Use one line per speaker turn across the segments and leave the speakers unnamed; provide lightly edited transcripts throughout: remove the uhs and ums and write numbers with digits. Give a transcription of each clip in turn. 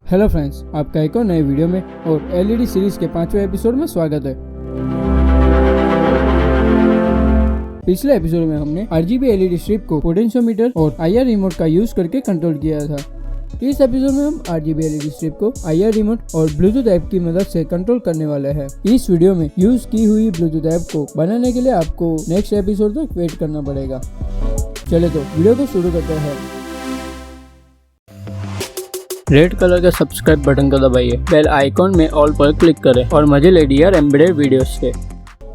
Hello friends, आपका एक और नए वीडियो में और एलईडी सीरीज के 5वें एपिसोड में स्वागत है। पिछले एपिसोड में हमने आरजीबी एलईडी स्ट्रिप को पोटेंशियोमीटर और आईआर रिमोट का यूज करके कंट्रोल किया था। इस एपिसोड में हम आरजीबी एलईडी स्ट्रिप को आईआर रिमोट और ब्लूटूथ ऐप की मदद से कंट्रोल करने वाले हैं। इस वीडियो में यूज की हुई ब्लूटूथ ऐप को बनाने के लिए आपको नेक्स्ट एपिसोड तक वेट करना पड़ेगा। चले तो वीडियो को शुरू करते हैं। रेड कलर का सब्सक्राइब बटन को दबाइए, बेल आइकॉन में ऑल पर क्लिक करें और मजे लेडीआर एम्बेडेड वीडियोस के।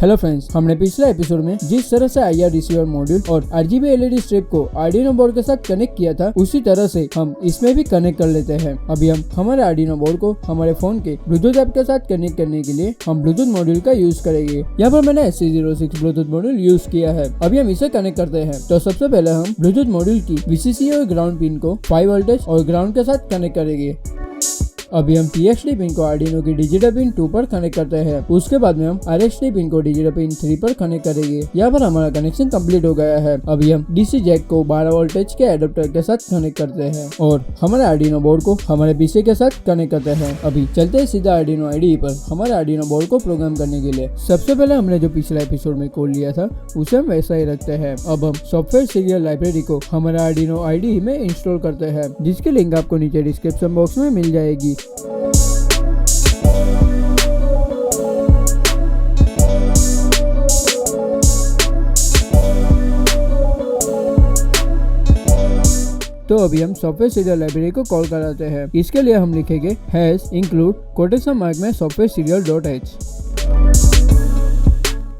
हेलो फ्रेंड्स, हमने पिछले एपिसोड में जिस तरह से आईआर रिसीवर मॉड्यूल और आरजीबी एलईडी स्ट्रिप को आर्डिनो बोर्ड के साथ कनेक्ट किया था, उसी तरह से हम इसमें भी कनेक्ट कर लेते हैं। अभी हम हमारे आर्डिनो बोर्ड को हमारे फोन के ब्लूटूथ ऐप के साथ कनेक्ट करने के लिए हम ब्लूटूथ मॉड्यूल का यूज करेंगे। यहाँ पर मैंने SC06 ब्लूटूथ मॉड्यूल यूज किया है। अभी हम इसे कनेक्ट करते हैं। तो सबसे पहले हम ब्लूटूथ मॉड्यूल की VCC और ग्राउंड पिन को 5 वोल्टेज और ग्राउंड के साथ कनेक्ट करेंगे। अभी हम TXT पिन को आर्डिनो की डिजिटल पिन 2 पर कनेक्ट करते हैं। उसके बाद में हम RXT पिन को डिजिटल पिन 3 पर कनेक्ट करेंगे। यहाँ पर हमारा कनेक्शन कंप्लीट हो गया है। अभी हम DC जैक को 12 वोल्टेज के एडाप्टर के साथ कनेक्ट करते हैं और हमारे आर्डिनो बोर्ड को हमारे PC के साथ कनेक्ट करते हैं। अभी चलते हैं सीधा आर्डिनो IDE पर हमारे आर्डिनो बोर्ड को प्रोग्राम करने के लिए। सबसे पहले हमने जो पिछले एपिसोड में कोड लिया था उसे हम वैसा ही रखते हैं। अब हम सॉफ्टवेयर सीरियल लाइब्रेरी को हमारे आर्डिनो IDE में इंस्टॉल करते हैं, जिसकी लिंक आपको नीचे डिस्क्रिप्शन बॉक्स में मिल जाएगी। तो अभी हम सॉफ्टवेयर सीरियल लाइब्रेरी को कॉल कराते हैं। इसके लिए हम लिखेंगे #include कोटेशन मार्क में software serial.h।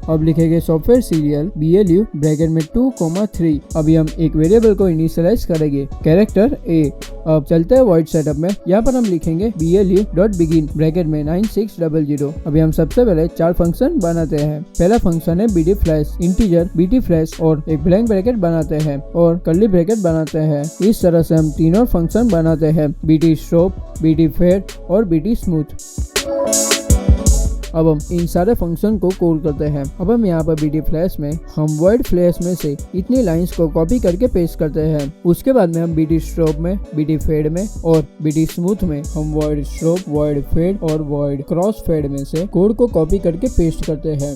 अब लिखेंगे सॉफ्टवेयर सीरियल BLU ब्रैकेट में 2,3। अभी हम एक वेरिएबल को इनिशियलाइज करेंगे, कैरेक्टर A। अब चलते हैं वॉइड सेटअप में। यहाँ पर हम लिखेंगे BLU.begin ब्रैकेट में 9600। अभी हम सबसे पहले 4 फंक्शन बनाते हैं। पहला फंक्शन है BT flash, integer BT flash और एक ब्लैंक ब्रैकेट बनाते हैं और कर्ली ब्रैकेट बनाते हैं। इस तरह से हम 3 और फंक्शन बनाते हैं, BT स्ट्रोब, BT फेड और BT स्मूथ। अब हम इन सारे फंक्शन को कॉल करते हैं। अब हम यहाँ पर BT फ्लैश में हम वॉइड फ्लैश में से इतनी लाइंस को कॉपी करके पेस्ट करते हैं। उसके बाद में हम BT स्ट्रोब में, BT फेड में और BT स्मूथ में हम वॉइड स्ट्रोब, वॉइड फेड और वॉइड क्रॉस फेड में से कोड को कॉपी करके पेस्ट करते हैं।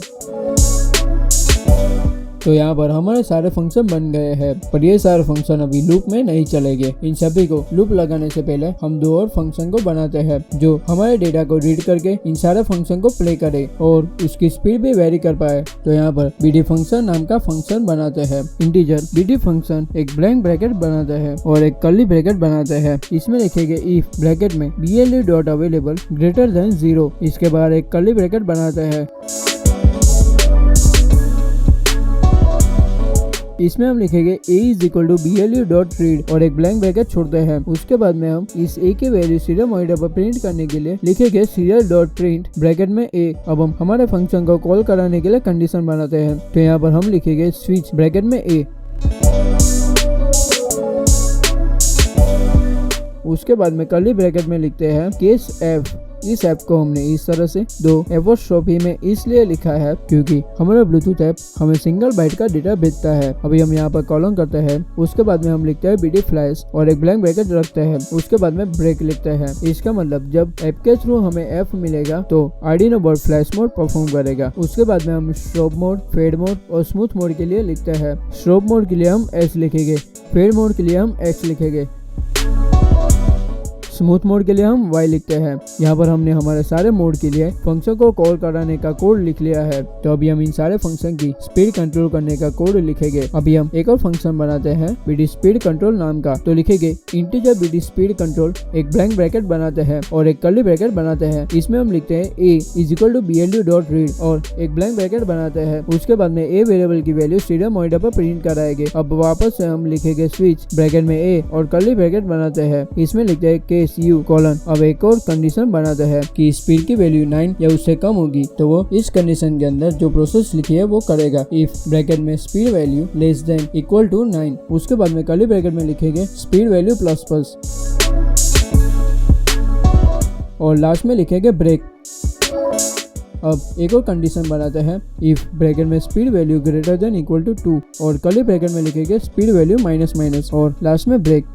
तो यहाँ पर हमारे सारे फंक्शन बन गए हैं, पर ये सारे फंक्शन अभी लूप में नहीं चलेंगे। इन सभी को लूप लगाने से पहले हम 2 और फंक्शन को बनाते हैं जो हमारे डेटा को रीड करके इन सारे फंक्शन को प्ले करे और उसकी स्पीड भी वेरी कर पाए। तो यहाँ पर BT फंक्शन नाम का फंक्शन बनाते हैं। इंटीजर BT फंक्शन एक ब्लैंक ब्रैकेट बनाते हैं और एक कर्ली ब्रैकेट बनाते हैं। इसमें लिखेंगे इफ ब्रैकेट में BLU.available ग्रेटर देन 0। इसके बाद एक कर्ली ब्रैकेट बनाते हैं। इसमें हम लिखेंगे A = BLU.read और एक ब्लैंक ब्रैकेट छोड़ते हैं। उसके बाद में हम इस A की वैल्यू सीरियल मॉनिटर पर प्रिंट करने के लिए लिखेंगे serial.print ब्रैकेट में A। अब हम हमारे फंक्शन को कॉल कराने के लिए कंडीशन बनाते हैं। तो यहाँ पर हम लिखेंगे स्विच ब्रैकेट में A। उसके बाद में कर्ली ब्रैकेट में लिखते हैं केस F। इस ऐप को हमने इस तरह से 2 एपोस्ट्रोफी में इसलिए लिखा है क्योंकि हमारा ब्लूटूथ ऐप हमें सिंगल बाइट का डेटा भेजता है। अभी हम यहाँ पर कॉलन करते हैं। उसके बाद में हम लिखते हैं BT फ्लैश और एक ब्लैंक ब्रैकेट रखते हैं। उसके बाद में ब्रेक लिखते हैं। इसका मतलब जब ऐप के थ्रू हमें F मिलेगा तो Arduino board flash mode perform करेगा। उसके बाद में हम स्ट्रोब मोड, फेड मोड और स्मूथ मोड के लिए लिखते हैं। स्ट्रोब मोड के लिए हम S लिखेंगे, फेड मोड के लिए हम X लिखेंगे, स्मूथ मोड के लिए हम Y लिखते हैं। यहाँ पर हमने हमारे सारे मोड के लिए फंक्शन को कॉल कराने का कोड लिख लिया है। तो अभी हम इन सारे फंक्शन की स्पीड कंट्रोल करने का कोड लिखेंगे। अभी हम एक और फंक्शन बनाते हैं BT स्पीड कंट्रोल नाम का। तो लिखेंगे इंटीजर BT स्पीड कंट्रोल, एक ब्लैंक ब्रैकेट बनाते हैं और एक कर्ली ब्रैकेट बनाते हैं। इसमें हम लिखते हैं A = BLU.read और एक ब्लैंक ब्रैकेट बनाते हैं। उसके बाद में A वेरिएबल की वैल्यू सीरियल मॉनिटर पर प्रिंट कराएंगे। अब वापस से हम लिखेंगे स्विच ब्रैकेट में A और कर्ली ब्रैकेट बनाते हैं। इसमें लिखते हैं केस U कॉलन। अब एक और कंडीशन बनाते हैं कि स्पीड की वैल्यू 9 या उससे कम होगी तो वो इस कंडीशन के अंदर जो प्रोसेस लिखी है वो करेगा। इफ ब्रैकेट में speed value less than equal to 9। उसके बाद में कर्ली ब्रैकेट में लिखेंगे स्पीड वैल्यू प्लस और लास्ट में लिखेंगे ब्रेक। अब एक और कंडीशन बनाते हैं, इफ ब्रैकेट में speed value greater than equal to 2 और कर्ली ब्रैकेट में लिखेंगे स्पीड वैल्यू माइनस और लास्ट में ब्रेक।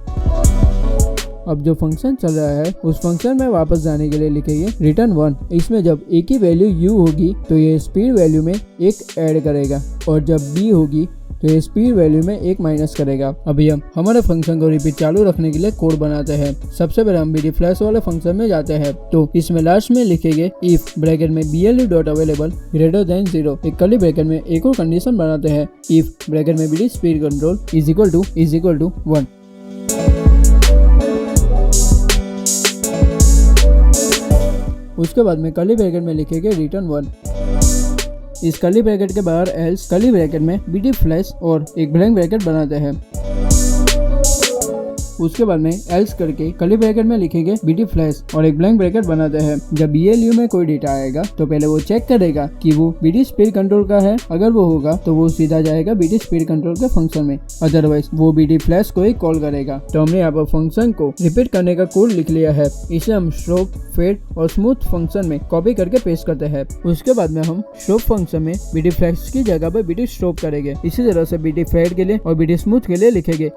अब जो फंक्शन चल रहा है उस फंक्शन में वापस जाने के लिए लिखेंगे रिटर्न 1। इसमें जब ए की वैल्यू u होगी तो ये स्पीड वैल्यू में 1 ऐड करेगा और जब b होगी तो ये स्पीड वैल्यू में 1 माइनस करेगा। अभी हम हमारे फंक्शन को रिपीट चालू रखने के लिए कोड बनाते हैं। सबसे पहले हम bd फ्लैश वाले फंक्शन में जाते हैं, तो इसमें लास्ट में लिखेंगे इफ ब्रैकेट में blu.available ग्रेटर देन 0, एक कर्ली ब्रैकेट में एक और कंडीशन बनाते हैं, इफ ब्रैकेट में bd speed control is equal to 1। उसके बाद में कर्ली ब्रैकेट में लिखेंगे रिटर्न 1। इस कर्ली ब्रैकेट के बाहर एल्स कर्ली ब्रैकेट में bd फ्लैश और एक ब्लैंक ब्रैकेट बनाते हैं। उसके बाद में एल्स करके कर्ली ब्रैकेट में लिखेंगे bd फ्लैश और एक ब्लैंक ब्रैकेट बनाते हैं। जब BLU में कोई डेटा आएगा तो पहले वो चेक करेगा कि वो bd स्पीड कंट्रोल का है। अगर वो होगा तो वो सीधा जाएगा bd स्पीड कंट्रोल के फंक्शन में, अदरवाइज वो bd फ्लैश को ही कॉल करेगा। तो हमने यहाँ पर फंक्शन को रिपीट करने का कोड लिख लिया है। इसे हम स्ट्रोक, फेड और स्मूथ फंक्शन में कॉपी करके पेस्ट करते हैं। उसके बाद में हम स्ट्रोक फंक्शन में bd फ्लैश की जगह पर bd स्ट्रोक करेंगे। इसी तरह से bd फेड के लिए और bd स्मूथ के लिए लिखेंगे।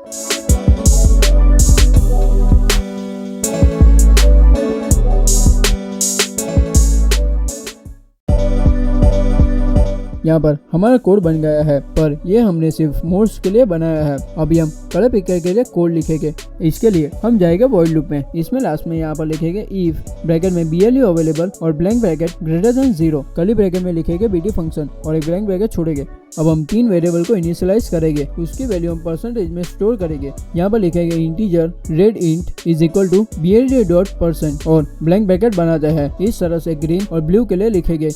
यहाँ पर हमारा कोड बन गया है, पर ये हमने सिर्फ मोड्स के लिए बनाया है। अभी हम कलर पिकर के लिए कोड लिखेंगे। इसके लिए हम जाएंगे वॉइड लूप में। इसमें लास्ट में यहाँ पर लिखेंगे इफ ब्रैकेट में BLU अवेलेबल और blank bracket greater than 0, curly bracket में लिखेंगे bd फंक्शन और एक ब्लैंक ब्रैकेट छोड़ेंगे। अब हम 3 वेरिएबल को इनिशियलाइज करेंगे, उसकी वैल्यू हम परसेंटेज में स्टोर करेंगे। यहाँ पर लिखेंगे integer red int is equal to BLD.% और ब्लैंक ब्रैकेट बनाते हैं। इस तरह से ग्रीन और ब्लू के लिए लिखेंगे।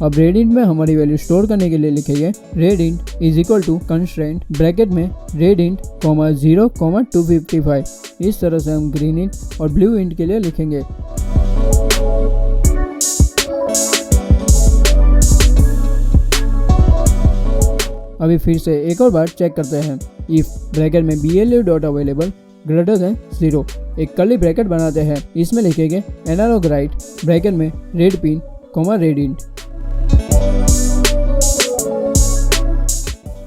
अब रेड इंट में हमारी वैल्यू स्टोर करने के लिए लिखेंगे red int is equal to constraint bracket में रेड इंट 0,255। इस तरह से हम ग्रीन इंट और ब्लू इंट के लिए लिखेंगे। अभी फिर से एक और बार चेक करते हैं। इफ ब्रैकेट में BLU.available ग्रेटर देन 0, एक कर्ली ब्रैकेट बनाते हैं। इसमें लिखेंगे एनालॉग राइट ब्रैकेट में रेड पिन रेड इंट।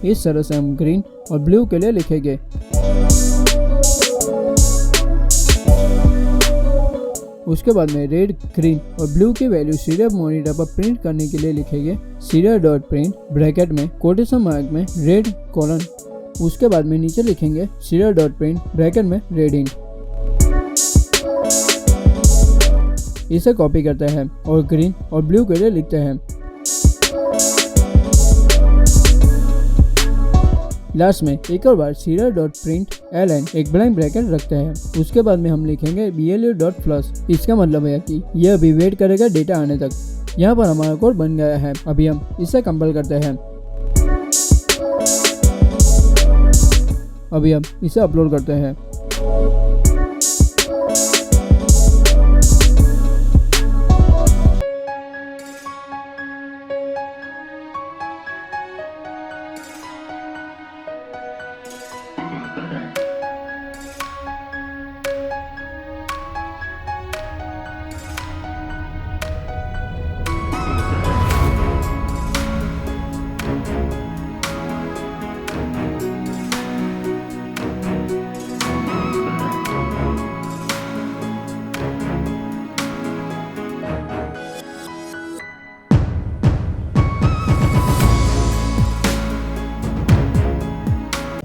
इस तरह से हम ग्रीन और ब्लू के लिए लिखेंगे। उसके बाद में रेड, ग्रीन और ब्लू की वैल्यू सीरियल मॉनिटर पर प्रिंट करने के लिए लिखेंगे serial.print ब्रैकेट में कोटेशन मार्क में रेड कॉलन। उसके बाद में नीचे लिखेंगे serial.print ब्रैकेट में रेड इंट। इसे कॉपी करते हैं और ग्रीन और ब्लू के लिए लिखते हैं। लास्ट में एक और बार serial.print ln एक ब्लैंक ब्रैकेट रखते हैं। उसके बाद में हम लिखेंगे BLU.flush। इसका मतलब है कि यह अभी वेट करेगा डेटा आने तक। यहाँ पर हमारा कोड बन गया है। अभी हम इसे कंपाइल करते हैं। अभी हम इसे अपलोड करते हैं।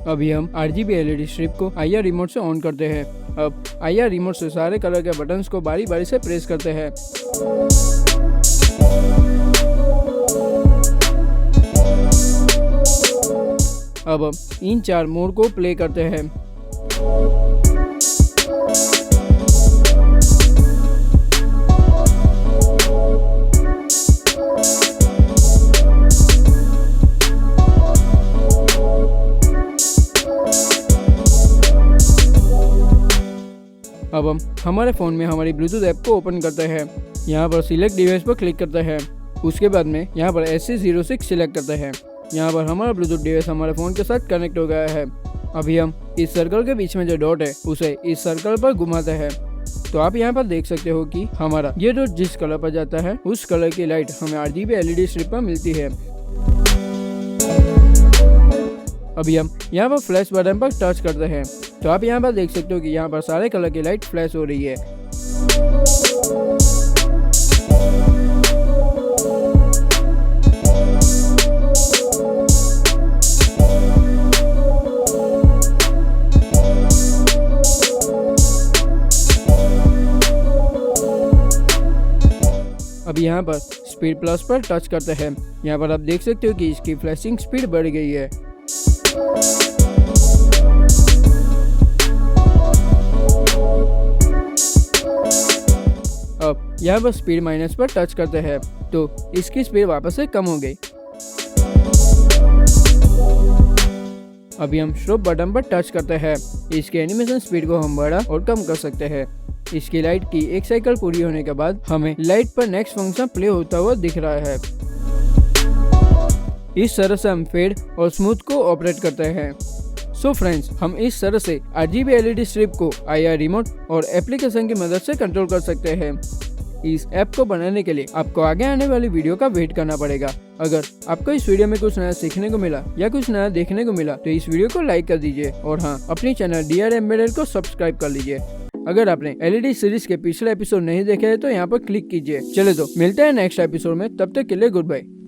अभी हम RGB LED स्ट्रिप को IR रिमोट से ऑन करते हैं। अब IR रिमोट से सारे कलर के बटन्स को बारी बारी से प्रेस करते हैं। अब हम इन 4 मोड को प्ले करते हैं। अब हम हमारे फ़ोन में हमारी ब्लूटूथ ऐप को ओपन करते हैं। यहाँ पर सिलेक्ट डिवाइस पर क्लिक करते हैं। उसके बाद में यहाँ पर SC06 सिलेक्ट करते हैं। यहाँ पर हमारा ब्लूटूथ डिवाइस हमारे फ़ोन के साथ कनेक्ट हो गया है। अभी हम इस सर्कल के बीच में जो डॉट है उसे इस सर्कल पर घुमाते हैं। तो आप यहाँ पर देख सकते हो कि हमारा ये डॉट जिस कलर पर जाता है उस कलर की लाइट हमें RGB LED स्ट्रिप पर मिलती है। अभी हम यहाँ पर फ्लैश बटन पर टच करते हैं तो आप यहाँ पर देख सकते हो कि यहाँ पर सारे कलर की लाइट फ्लैश हो रही है। अब यहाँ पर स्पीड प्लस पर टच करते हैं। यहाँ पर आप देख सकते हो कि इसकी फ्लैशिंग स्पीड बढ़ गई है। अब यहाँ पर स्पीड माइनस पर टच करते हैं तो इसकी स्पीड वापस से कम हो गई। अभी हम स्टॉप बटन पर टच करते हैं। इसके एनिमेशन स्पीड को हम बढ़ा और कम कर सकते हैं। इसकी लाइट की एक साइकिल पूरी होने के बाद हमें लाइट पर नेक्स्ट फंक्शन प्ले होता हुआ दिख रहा है। इस तरह से हम फेड और स्मूथ को ऑपरेट करते हैं। सो फ्रेंड्स, हम इस तरह से RGB LED स्ट्रिप को IR रिमोट और एप्लीकेशन की मदद से कंट्रोल कर सकते हैं। इस ऐप को बनाने के लिए आपको आगे आने वाली वीडियो का वेट करना पड़ेगा। अगर आपको इस वीडियो में कुछ नया सीखने को मिला या कुछ नया देखने को मिला तो इस वीडियो को लाइक कर दीजिए और हाँ, अपनी चैनल DR एम्बेडेड को सब्सक्राइब कर लीजिए। अगर आपने LED सीरीज के पिछले एपिसोड नहीं देखे हैं तो यहाँ पर क्लिक कीजिए। चले तो मिलते हैं नेक्स्ट एपिसोड में, तब तक के लिए गुड बाय।